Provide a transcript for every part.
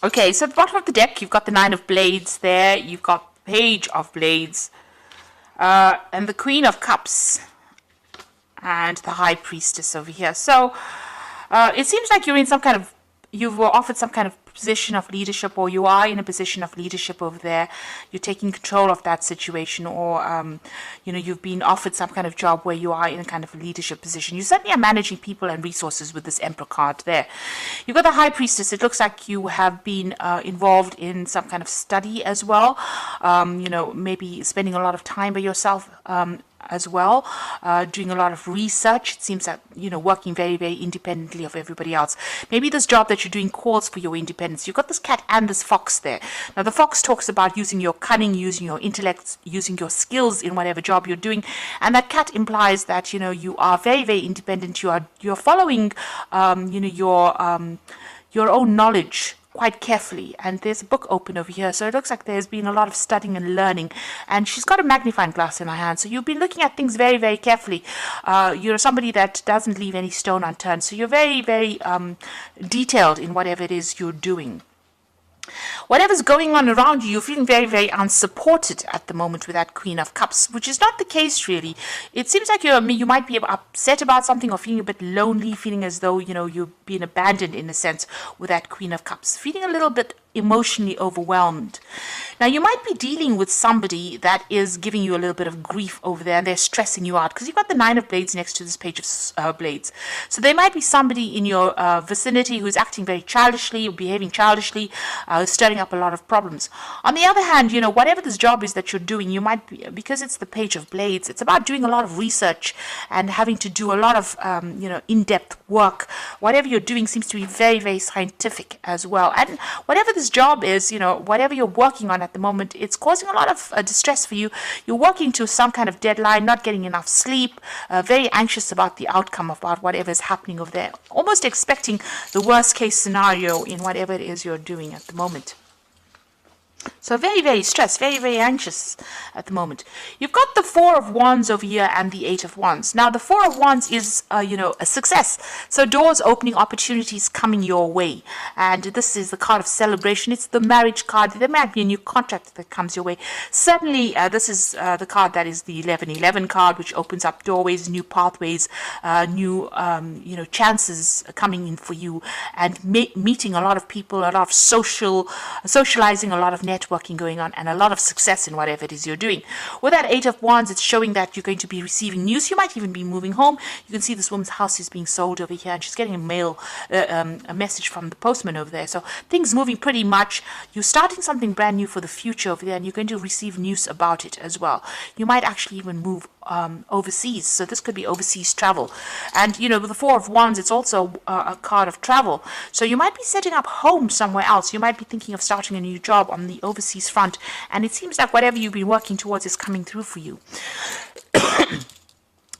Okay, so at the bottom of the deck, you've got the Nine of Blades there. You've got Page of Blades. And the Queen of Cups. And the High Priestess over here. So it seems like you're in some kind of, you were offered some kind of position of leadership, or you are in a position of leadership over there. You're taking control of that situation, or you've been offered some kind of job where you are in a kind of leadership position. You certainly are managing people and resources with this Emperor card there. You've got the High Priestess. It looks like you have been involved in some kind of study as well. Maybe spending a lot of time by yourself as well, doing a lot of research. It seems that, working very, very independently of everybody else. Maybe this job that you're doing calls for your independence. You've got this cat and this fox there. Now, the fox talks about using your cunning, using your intellect, using your skills in whatever job you're doing. And that cat implies that, you are very, very independent. You're following, your own knowledge quite carefully, and there's a book open over here, so it looks like there's been a lot of studying and learning, and she's got a magnifying glass in her hand, so you've been looking at things very, very carefully. You're somebody that doesn't leave any stone unturned, so you're very, very detailed in whatever it is you're doing. Whatever's going on around you, you're feeling very, very unsupported at the moment with that Queen of Cups, which is not the case really. It seems like you might be upset about something, or feeling a bit lonely, feeling as though, you've been abandoned in a sense with that Queen of Cups, feeling a little bit emotionally overwhelmed. Now, you might be dealing with somebody that is giving you a little bit of grief over there, and they're stressing you out, because you've got the Nine of Blades next to this Page of Blades. So there might be somebody in your vicinity who's acting very childishly, or behaving childishly, stirring up a lot of problems. On the other hand, whatever this job is that you're doing, you might be, because it's the Page of Blades, it's about doing a lot of research and having to do a lot of, in-depth work. Whatever you're doing seems to be very, very scientific as well. And whatever this job is, whatever you're working on at the moment, it's causing a lot of distress for you. You're working to some kind of deadline, not getting enough sleep, very anxious about the outcome, about whatever is happening over there, almost expecting the worst case scenario in whatever it is you're doing at the moment. So very, very stressed, very, very anxious at the moment. You've got the Four of Wands over here and the Eight of Wands. Now, the Four of Wands is, a success. So doors opening, opportunities coming your way. And this is the card of celebration. It's the marriage card. There might be a new contract that comes your way. Certainly, this is the card that is the 1111 card, which opens up doorways, new pathways, new, chances coming in for you, and meeting a lot of people, a lot of socializing, a lot of networking going on, and a lot of success in whatever it is you're doing. With that Eight of Wands, it's showing that you're going to be receiving news. You might even be moving home. You can see this woman's house is being sold over here, and she's getting a message from the postman over there. So things moving pretty much. You're starting something brand new for the future over there, and you're going to receive news about it as well. You might actually even move overseas, so this could be overseas travel. And with the Four of Wands, it's also a card of travel, so you might be setting up home somewhere else. You might be thinking of starting a new job on the overseas front, and it seems like whatever you've been working towards is coming through for you.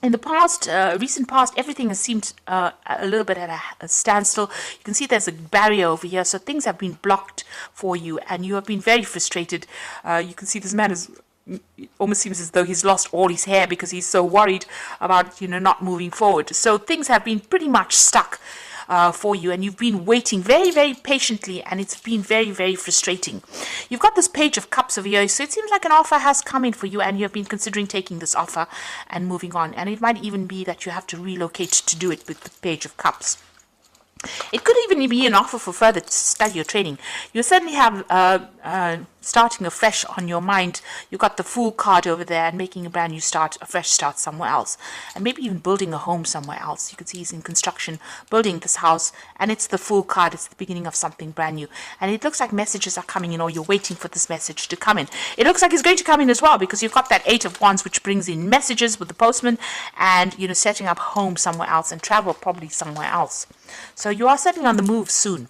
In the past, recent past, everything has seemed a little bit at a standstill. You can see there's a barrier over here, so things have been blocked for you, and you have been very frustrated. You can see this man is, it almost seems as though he's lost all his hair because he's so worried about, not moving forward. So things have been pretty much stuck for you, and you've been waiting very, very patiently, and it's been very, very frustrating. You've got this Page of Cups over here, so it seems like an offer has come in for you, and you have been considering taking this offer and moving on. And it might even be that you have to relocate to do it with the Page of Cups. It could even be an offer for further study or training. You certainly have starting afresh on your mind. You've got the Fool card over there, and making a brand new start, a fresh start somewhere else. And maybe even building a home somewhere else. You can see he's in construction, building this house, and it's the Fool card. It's the beginning of something brand new. And it looks like messages are coming in, or you're waiting for this message to come in. It looks like it's going to come in as well, because you've got that Eight of Wands, which brings in messages with the postman, and, setting up home somewhere else, and travel probably somewhere else. So you are certainly on the move soon.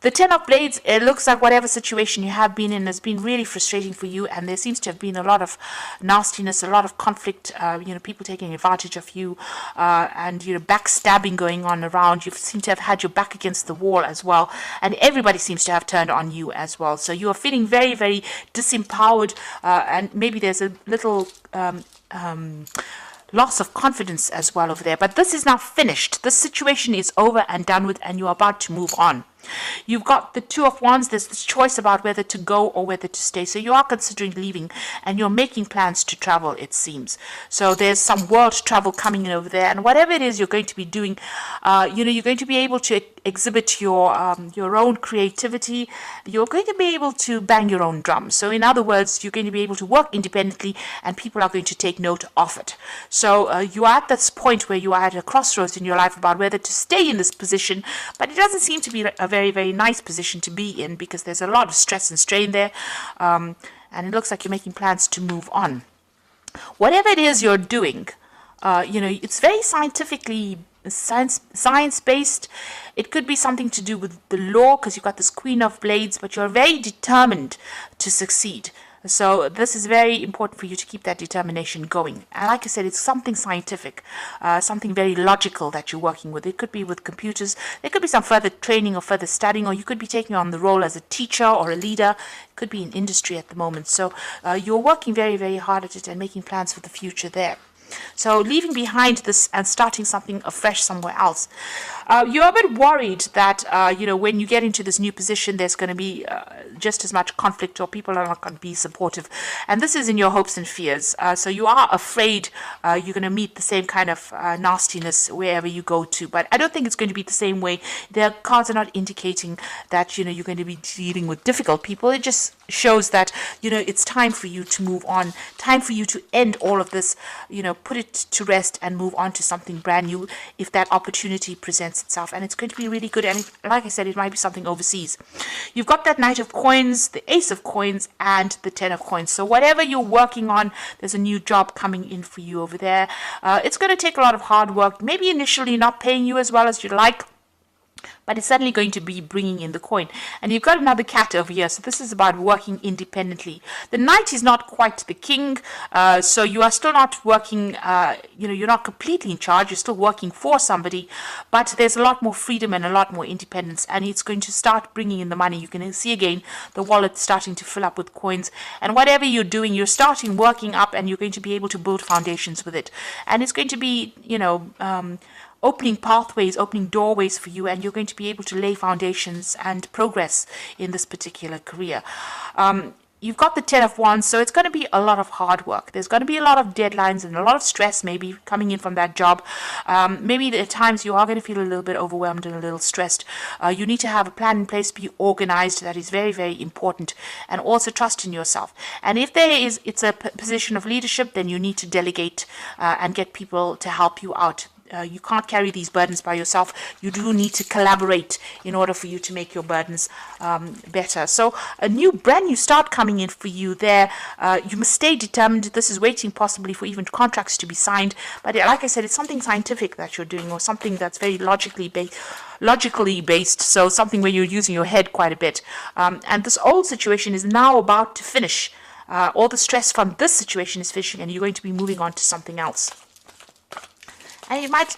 The Ten of Blades, it looks like whatever situation you have been in has been really frustrating for you, and there seems to have been a lot of nastiness, a lot of conflict, people taking advantage of you, and, backstabbing going on around. You seem to have had your back against the wall as well, and everybody seems to have turned on you as well. So you are feeling very, very disempowered, and maybe there's a little loss of confidence as well over there. But this is now finished. This situation is over and done with, and you're about to move on. You've got the Two of Wands. There's this choice about whether to go or whether to stay. So you are considering leaving and you're making plans to travel, it seems. So there's some world travel coming in over there. And whatever it is you're going to be doing, you're going to be able to exhibit your own creativity. You're going to be able to bang your own drum. So in other words, you're going to be able to work independently and people are going to take note of it. So you are at this point where you are at a crossroads in your life about whether to stay in this position, but it doesn't seem to be a very, very nice position to be in because there's a lot of stress and strain there, and it looks like you're making plans to move on. Whatever it is you're doing, it's very science-based. It could be something to do with the law because you've got this Queen of Blades, but you're very determined to succeed. So this is very important for you to keep that determination going. And like I said, it's something scientific, something very logical that you're working with. It could be with computers. There could be some further training or further studying, or you could be taking on the role as a teacher or a leader. It could be in industry at the moment. So you're working very, very hard at it and making plans for the future there. So leaving behind this and starting something afresh somewhere else. You're a bit worried that, when you get into this new position, there's going to be just as much conflict or people are not going to be supportive. And this is in your hopes and fears. So you are afraid you're going to meet the same kind of nastiness wherever you go to. But I don't think it's going to be the same way. The cards are not indicating that, you're going to be dealing with difficult people. It just shows that, it's time for you to move on, time for you to end all of this, put it to rest and move on to something brand new if that opportunity presents itself. And it's going to be really good. And like I said, it might be something overseas. You've got that Knight of Coins, the Ace of Coins, and the Ten of Coins. So whatever you're working on, there's a new job coming in for you over there. It's going to take a lot of hard work, maybe initially not paying you as well as you'd like, but it's certainly going to be bringing in the coin. And you've got another cat over here, so this is about working independently. The knight is not quite the king, so you are still not working, you're not completely in charge, you're still working for somebody, but there's a lot more freedom and a lot more independence, and it's going to start bringing in the money. You can see again the wallet starting to fill up with coins, and whatever you're doing, you're starting working up, and you're going to be able to build foundations with it. And it's going to be, opening pathways, opening doorways for you, and you're going to be able to lay foundations and progress in this particular career. You've got the Ten of Wands, so it's going to be a lot of hard work. There's going to be a lot of deadlines and a lot of stress maybe coming in from that job. Maybe at times you are going to feel a little bit overwhelmed and a little stressed. You need to have a plan in place, be organized. That is very, very important. And also trust in yourself. And if it's a position of leadership, then you need to delegate and get people to help you out. You can't carry these burdens by yourself. You do need to collaborate in order for you to make your burdens better. So a brand new start coming in for you there. You must stay determined. This is waiting possibly for even contracts to be signed. But like I said, it's something scientific that you're doing, or something that's very logically based. So something where you're using your head quite a bit. And this old situation is now about to finish. All the stress from this situation is finishing, and you're going to be moving on to something else. And it might,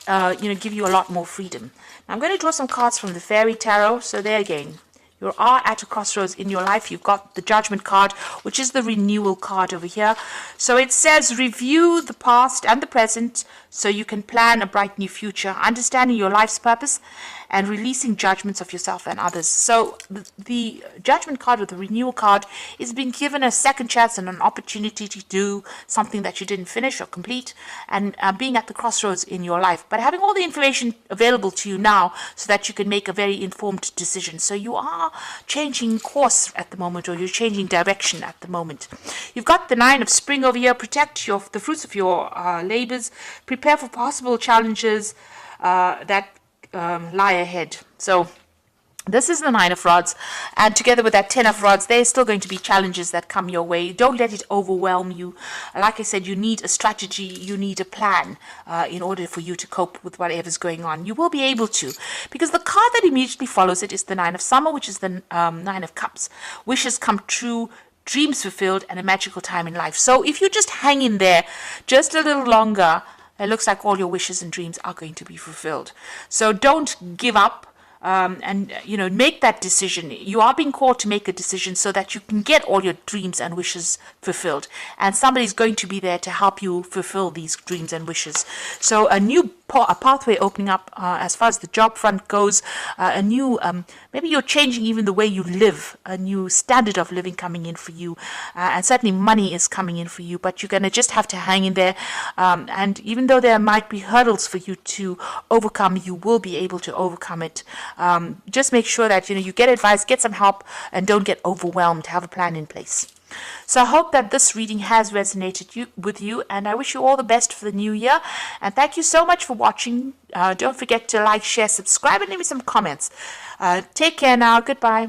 give you a lot more freedom. Now I'm going to draw some cards from the Fairy Tarot. So there again, you are at a crossroads in your life. You've got the Judgment card, which is the renewal card over here. So it says, review the past and the present so you can plan a bright new future, understanding your life's purpose and releasing judgments of yourself and others. So the Judgment card, or the renewal card, is being given a second chance and an opportunity to do something that you didn't finish or complete, and being at the crossroads in your life, but having all the information available to you now so that you can make a very informed decision. So you are changing course at the moment, or you're changing direction at the moment. You've got the Nine of Spring over here. Protect the fruits of your labors. Prepare for possible challenges that lie ahead. So this is the Nine of Rods, and together with that Ten of Rods, there's still going to be challenges that come your way. Don't let it overwhelm you. Like I said, you need a strategy, you need a plan in order for you to cope with whatever's going on. You will be able to, because the card that immediately follows it is the Nine of Summer, which is the Nine of Cups. Wishes come true, dreams fulfilled, and a magical time in life. So if you just hang in there just a little longer, it looks like all your wishes and dreams are going to be fulfilled. So don't give up. And make that decision. You are being called to make a decision so that you can get all your dreams and wishes fulfilled, and somebody's going to be there to help you fulfill these dreams and wishes. So a new a pathway opening up as far as the job front goes, a new, maybe you're changing even the way you live, a new standard of living coming in for you, and certainly money is coming in for you, but you're going to just have to hang in there, and even though there might be hurdles for you to overcome, you will be able to overcome it. Just make sure that you get advice, get some help, and don't get overwhelmed. Have a plan in place. So I hope that this reading has resonated with you, and I wish you all the best for the new year. And thank you so much for watching. Don't forget to like, share, subscribe, and leave me some comments. Take care now. Goodbye.